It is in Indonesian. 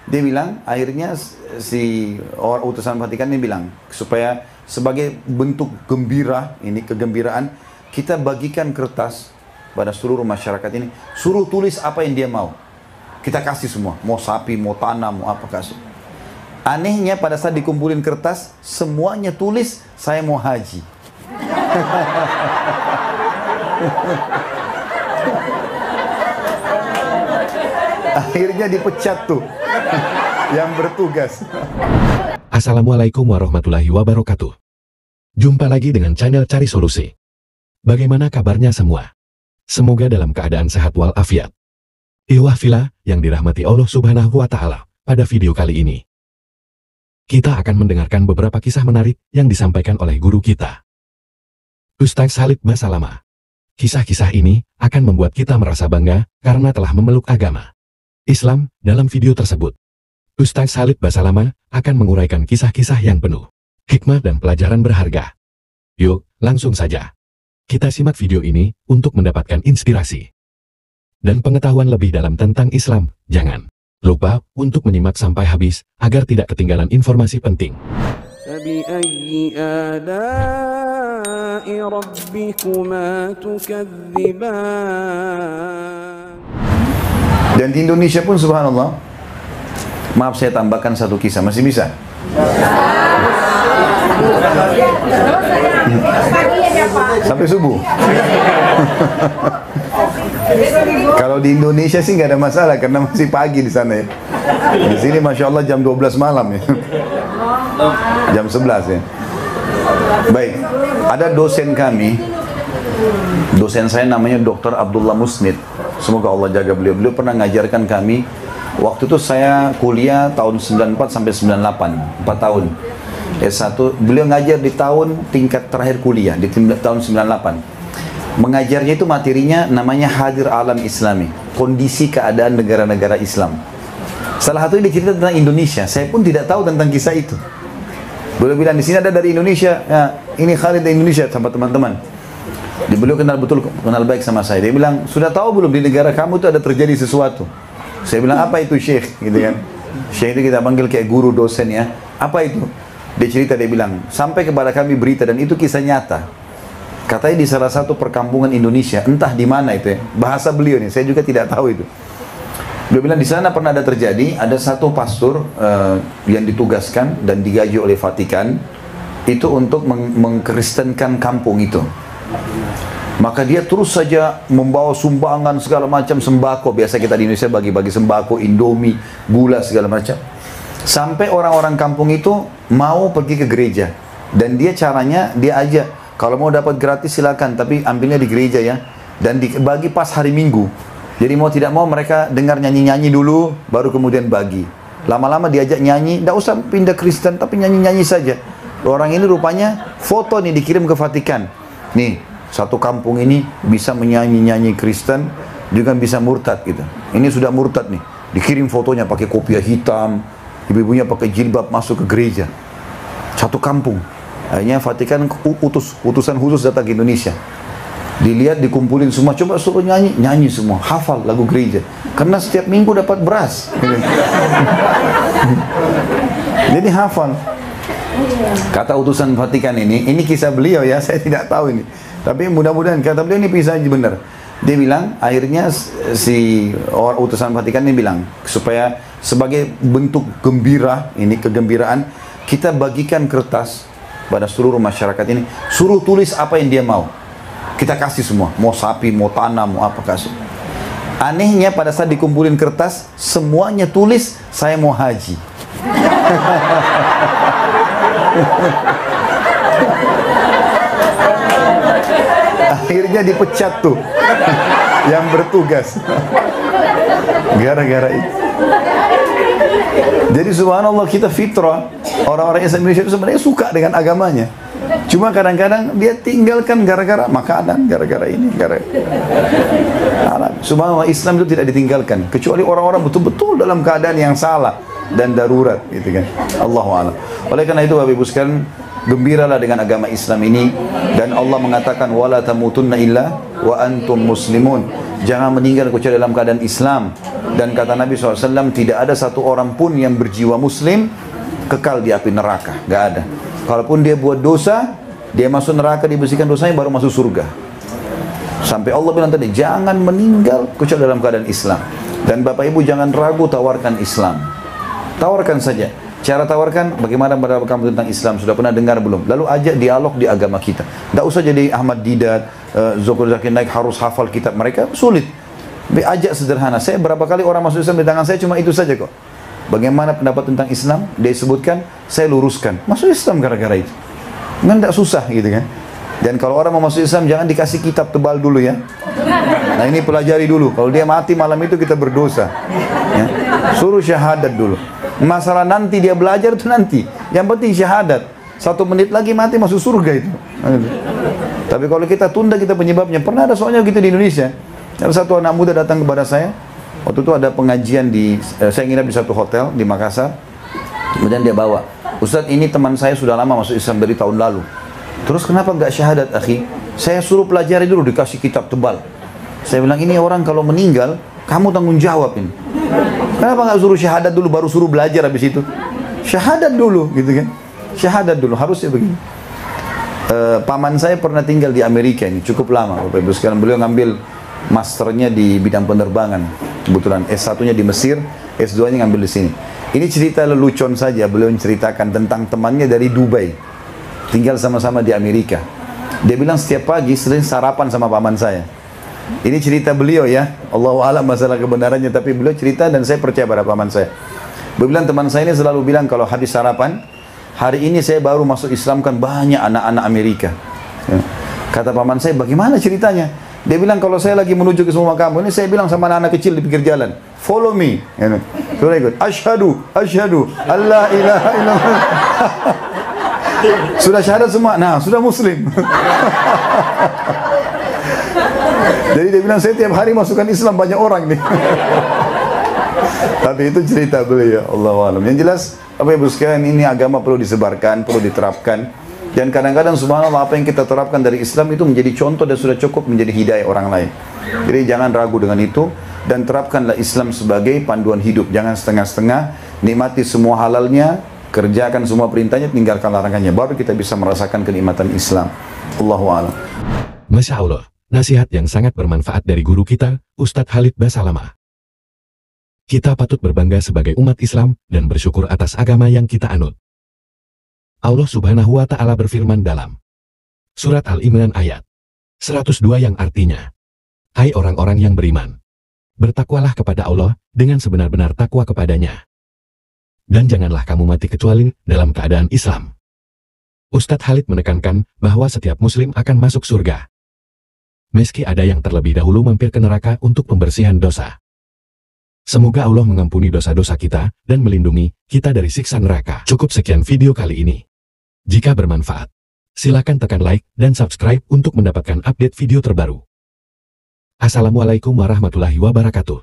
Dia bilang, akhirnya si orang utusan Vatikan ini bilang, supaya sebagai bentuk gembira, ini kegembiraan, kita bagikan kertas pada seluruh masyarakat ini, suruh tulis apa yang dia mau. Kita kasih semua, mau sapi, mau tanah, mau apa kasih. Anehnya pada saat dikumpulin kertas, semuanya tulis, saya mau haji. Akhirnya dipecat tuh yang bertugas. Assalamualaikum warahmatullahi wabarakatuh. Jumpa lagi dengan channel Cari Solusi. Bagaimana kabarnya semua? Semoga dalam keadaan sehat walafiat. Ikhwah fillah yang dirahmati Allah Subhanahu wa Ta'ala. Pada video kali ini, kita akan mendengarkan beberapa kisah menarik yang disampaikan oleh guru kita, Ustaz Khalid Basalamah. Kisah-kisah ini akan membuat kita merasa bangga karena telah memeluk agama Islam. Dalam video tersebut, Ustaz Khalid Basalamah akan menguraikan kisah-kisah yang penuh hikmah dan pelajaran berharga. Yuk, langsung saja kita simak video ini untuk mendapatkan inspirasi dan pengetahuan lebih dalam tentang Islam. Jangan lupa untuk menyimak sampai habis agar tidak ketinggalan informasi penting. فبأي آلاء ربكما تكذبان. Dan di Indonesia pun subhanallah, maaf saya tambahkan satu kisah, masih bisa? Sampai subuh. Kalau di Indonesia sih nggak ada masalah karena masih pagi di sana ya. Di sini masya Allah jam 12 malam ya. Jam 11 ya. Baik, ada dosen kami, dosen saya namanya Dr. Abdullah Musnid. Semoga Allah jaga beliau. Beliau pernah ngajarkan kami. Waktu itu saya kuliah tahun 94 sampai 98, 4 tahun. S1, beliau ngajar di tahun tingkat terakhir kuliah, di tahun 98. Mengajarnya itu materinya namanya Hadir Alam Islami, kondisi keadaan negara-negara Islam. Salah satu ini cerita tentang Indonesia, saya pun tidak tahu tentang kisah itu. Beliau bilang, di sini ada dari Indonesia, ya, ini Khalid dari Indonesia, sama teman-teman. Beliau kenal betul, kenal baik sama saya. Dia bilang, sudah tahu belum di negara kamu itu ada terjadi sesuatu? Saya bilang, apa itu Syekh? Gitu kan. Syekh itu kita panggil kayak guru dosen ya. Apa itu? Dia cerita, dia bilang, sampai kepada kami berita dan itu kisah nyata. Katanya di salah satu perkampungan Indonesia, entah di mana itu ya. Bahasa beliau nih, saya juga tidak tahu itu. Beliau bilang, di sana pernah ada terjadi, ada satu pastor yang ditugaskan dan digaji oleh Vatikan itu untuk mengkristenkan kampung itu. Maka dia terus saja membawa sumbangan segala macam sembako. Biasa kita di Indonesia bagi-bagi sembako, Indomie, gula segala macam. Sampai orang-orang kampung itu mau pergi ke gereja. Dan dia caranya, dia ajak, kalau mau dapat gratis silakan, tapi ambilnya di gereja ya. Dan dibagi pas hari Minggu. Jadi mau tidak mau mereka dengar nyanyi-nyanyi dulu, baru kemudian bagi. Lama-lama diajak nyanyi, tidak usah pindah Kristen, tapi nyanyi-nyanyi saja. Orang ini rupanya foto nih dikirim ke Vatikan. Nih, satu kampung ini bisa menyanyi-nyanyi Kristen, juga bisa murtad gitu. Ini sudah murtad nih. Dikirim fotonya pakai kopiah hitam, ibu-ibunya pakai jilbab masuk ke gereja. Satu kampung. Akhirnya Vatikan utusan khusus datang ke Indonesia. Dilihat, dikumpulin semua, coba suruh nyanyi, nyanyi semua, hafal lagu gereja. Karena setiap minggu dapat beras. Jadi hafal. Kata utusan Vatikan ini kisah beliau ya, saya tidak tahu ini. Tapi mudah-mudahan kata beliau ini bisa benar. Dia bilang, akhirnya si orang utusan Vatikan ini bilang, supaya sebagai bentuk gembira, ini kegembiraan, kita bagikan kertas pada seluruh masyarakat ini, suruh tulis apa yang dia mau. Kita kasih semua, mau sapi, mau tanah, mau apa kasih. Anehnya pada saat dikumpulin kertas, semuanya tulis, saya mau haji. Akhirnya dipecat tuh yang bertugas gara-gara itu. Jadi subhanallah, kita fitrah, orang-orang Indonesia itu sebenarnya suka dengan agamanya. Cuma kadang-kadang dia tinggalkan gara-gara makanan, gara-gara ini, gara-gara. Subhanallah, Islam itu tidak ditinggalkan kecuali orang-orang betul-betul dalam keadaan yang salah dan darurat, gitu kan. Allahu a'lam. Oleh karena itu Bapak Ibu sekalian, gembiralah dengan agama Islam ini. Dan Allah mengatakan wala tamutunna illa wa antum muslimun, jangan meninggal kecuali dalam keadaan Islam. Dan kata Nabi SAW, tidak ada satu orang pun yang berjiwa muslim kekal di api neraka, gak ada. Kalaupun dia buat dosa, dia masuk neraka, dibersihkan dosanya, baru masuk surga. Sampai Allah bilang tadi, jangan meninggal kecuali dalam keadaan Islam. Dan Bapak Ibu jangan ragu, tawarkan Islam. Tawarkan saja. Cara tawarkan, bagaimana pendapat kamu tentang Islam? Sudah pernah dengar belum? Lalu ajak dialog di agama kita. Tidak usah jadi Ahmad Didat, Zuhur Zakir Naik, harus hafal kitab mereka, sulit. Ajak sederhana. Saya berapa kali orang masuk Islam di tangan saya cuma itu saja kok. Bagaimana pendapat tentang Islam? Dia sebutkan, saya luruskan. Masuk Islam gara-gara itu. Kan tidak susah gitu kan. Dan kalau orang mau masuk Islam, jangan dikasih kitab tebal dulu ya. Nah ini pelajari dulu. Kalau dia mati malam itu kita berdosa. Ya. Suruh syahadat dulu. Masalah nanti dia belajar itu nanti. Yang penting syahadat. 1 menit lagi mati masuk surga itu. Tapi kalau kita tunda, kita penyebabnya. Pernah ada soalnya gitu di Indonesia. Ada satu anak muda datang kepada saya. Waktu itu ada pengajian di, saya nginap di satu hotel di Makassar. Kemudian dia bawa, Ustadz ini teman saya sudah lama masuk Islam dari tahun lalu. Terus kenapa nggak syahadat akhi? Saya suruh pelajari dulu, dikasih kitab tebal. Saya bilang ini orang kalau meninggal, kamu tanggung jawab ini. Kenapa nggak suruh syahadat dulu baru suruh belajar habis itu? Syahadat dulu gitu kan? Syahadat dulu, harusnya begini. Paman saya pernah tinggal di Amerika ini cukup lama. Bapak Ibu sekalian, beliau ngambil masternya di bidang penerbangan. Kebetulan S1-nya di Mesir, S2-nya ngambil di sini. Ini cerita lelucon saja, beliau menceritakan tentang temannya dari Dubai. Tinggal sama-sama di Amerika. Dia bilang setiap pagi sering sarapan sama paman saya. Ini cerita beliau ya. Allahu a'lam masalah kebenarannya, tapi beliau cerita dan saya percaya pada paman saya. Beliau bilang teman saya ini selalu bilang kalau habis sarapan, hari ini saya baru masuk Islam kan banyak anak-anak Amerika. Ya. Kata paman saya, bagaimana ceritanya? Dia bilang kalau saya lagi menuju ke semua kamu ini, saya bilang sama anak-anak kecil di pinggir jalan, follow me. Ya. Sudah ikut. Asyhadu, Allah ilaha illallah. Sudah syahadat semua, nah sudah muslim. Jadi dia bilang saya tiap hari masukkan Islam banyak orang nih. Tapi itu cerita beliau, Allahu a'lam. Yang jelas, apa Ibu sekalian, ini agama perlu disebarkan, perlu diterapkan. Dan kadang-kadang subhanallah apa yang kita terapkan dari Islam itu menjadi contoh dan sudah cukup menjadi hidayah orang lain. Jadi jangan ragu dengan itu dan terapkanlah Islam sebagai panduan hidup. Jangan setengah-setengah, nikmati semua halalnya, kerjakan semua perintahnya, tinggalkan larangannya. Baru kita bisa merasakan kenikmatan Islam. Allahu a'lam. Masya Allah, nasihat yang sangat bermanfaat dari guru kita, Ustadz Khalid Basalamah. Kita patut berbangga sebagai umat Islam dan bersyukur atas agama yang kita anut. Allah Subhanahu wa Ta'ala berfirman dalam Surat Al-Imran ayat 102 yang artinya, hai orang-orang yang beriman, bertakwalah kepada Allah dengan sebenar-benar takwa kepadanya. Dan janganlah kamu mati kecuali dalam keadaan Islam. Ustadz Khalid menekankan bahwa setiap muslim akan masuk surga, meski ada yang terlebih dahulu mampir ke neraka untuk pembersihan dosa. Semoga Allah mengampuni dosa-dosa kita dan melindungi kita dari siksa neraka. Cukup sekian video kali ini. Jika bermanfaat, silakan tekan like dan subscribe untuk mendapatkan update video terbaru. Assalamualaikum warahmatullahi wabarakatuh.